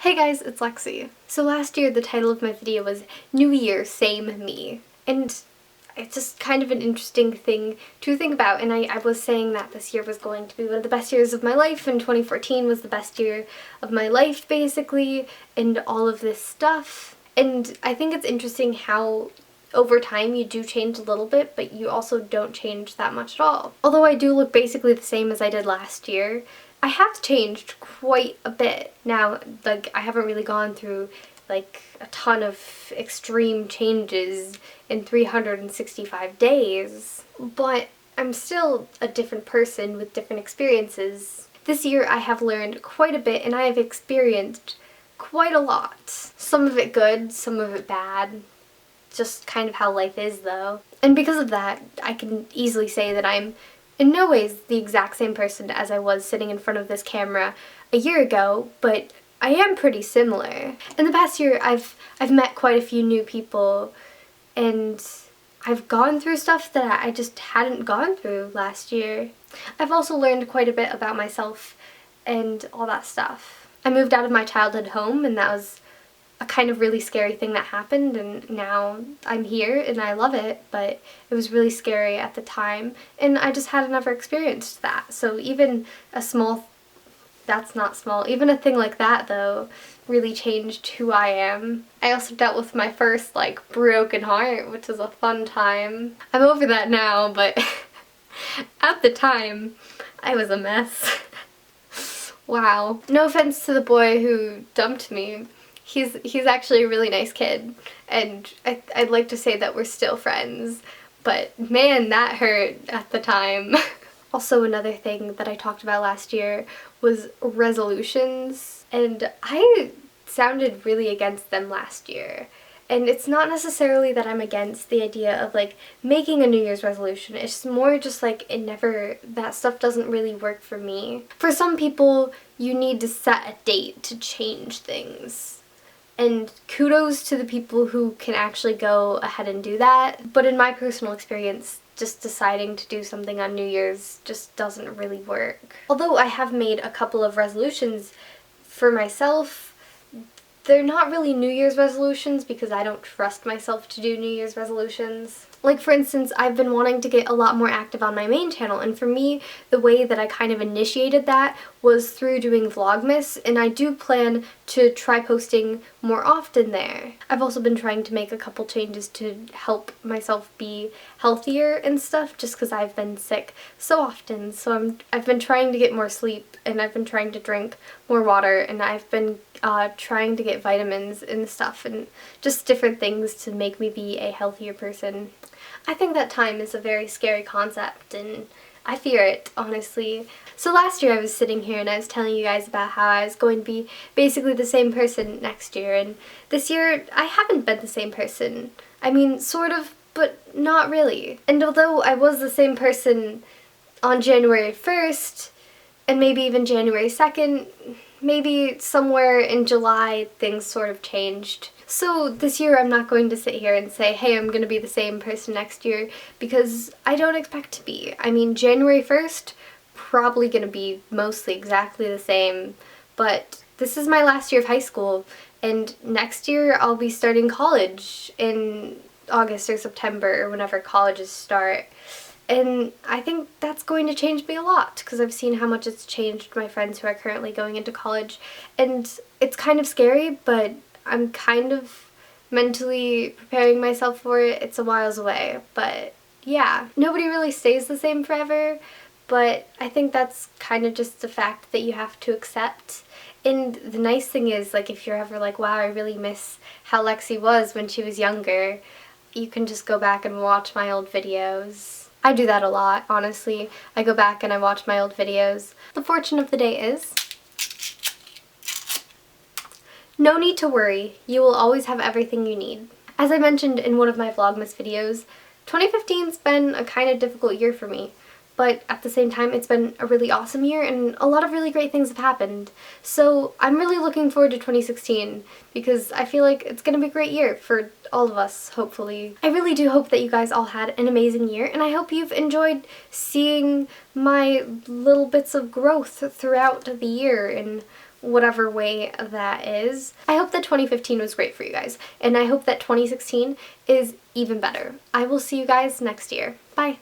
Hey guys, it's Lexi. So last year the title of my video was New Year, Same Me. And it's just kind of an interesting thing to think about, and I was saying that this year was going to be one of the best years of my life, and 2014 was the best year of my life basically, and all of this stuff. And I think it's interesting how over time you do change a little bit, but you also don't change that much at all. Although I do look basically the same as I did last year, I have changed quite a bit. Now, like, I haven't really gone through like a ton of extreme changes in 365 days, but I'm still a different person with different experiences. This year I have learned quite a bit and I have experienced quite a lot. Some of it good, some of it bad. Just kind of how life is though. And because of that, I can easily say that I'm in no ways the exact same person as I was sitting in front of this camera a year ago, but I am pretty similar. In the past year, I've met quite a few new people, and I've gone through stuff that I just hadn't gone through last year. I've also learned quite a bit about myself and all that stuff. I moved out of my childhood home, and that was a kind of really scary thing that happened, and now I'm here and I love it, but it was really scary at the time and I just hadn't ever experienced that. So even a small, that's not small, even a thing like that though really changed who I am. I also dealt with my first like broken heart, which was a fun time. I'm over that now, but at the time I was a mess. Wow. No offense to the boy who dumped me. He's actually a really nice kid, and I'd like to say that we're still friends, but man, that hurt at the time. Also, another thing that I talked about last year was resolutions, and I sounded really against them last year. And it's not necessarily that I'm against the idea of like making a New Year's resolution. It's more just like that stuff doesn't really work for me. For some people, you need to set a date to change things. And kudos to the people who can actually go ahead and do that. But in my personal experience, just deciding to do something on New Year's just doesn't really work. Although I have made a couple of resolutions for myself, they're not really New Year's resolutions because I don't trust myself to do New Year's resolutions. Like, for instance, I've been wanting to get a lot more active on my main channel, and for me, the way that I kind of initiated that was through doing Vlogmas, and I do plan to try posting more often there. I've also been trying to make a couple changes to help myself be healthier and stuff, just because I've been sick so often. So I've been trying to get more sleep, and I've been trying to drink more water, and I've been trying to get vitamins and stuff, and just different things to make me be a healthier person. I think that time is a very scary concept, and I fear it, honestly. So last year I was sitting here and I was telling you guys about how I was going to be basically the same person next year, and this year I haven't been the same person. I mean, sort of, but not really. And although I was the same person on January 1st, and maybe even January 2nd, maybe somewhere in July things sort of changed. So this year I'm not going to sit here and say, hey, I'm going to be the same person next year, because I don't expect to be. I mean, January 1st, probably going to be mostly exactly the same, but this is my last year of high school, and next year I'll be starting college in August or September, or whenever colleges start. And I think that's going to change me a lot, because I've seen how much it's changed my friends who are currently going into college, and it's kind of scary, but I'm kind of mentally preparing myself for it. It's a whiles away, but yeah. Nobody really stays the same forever, but I think that's kind of just the fact that you have to accept. And the nice thing is, like, if you're ever like, wow, I really miss how Lexi was when she was younger, you can just go back and watch my old videos. I do that a lot, honestly. I go back and I watch my old videos. The fortune of the day is, no need to worry, you will always have everything you need. As I mentioned in one of my Vlogmas videos, 2015's been a kind of difficult year for me, but at the same time it's been a really awesome year and a lot of really great things have happened. So I'm really looking forward to 2016 because I feel like it's going to be a great year for all of us, hopefully. I really do hope that you guys all had an amazing year, and I hope you've enjoyed seeing my little bits of growth throughout the year and whatever way that is. I hope that 2015 was great for you guys, and I hope that 2016 is even better. I will see you guys next year. Bye!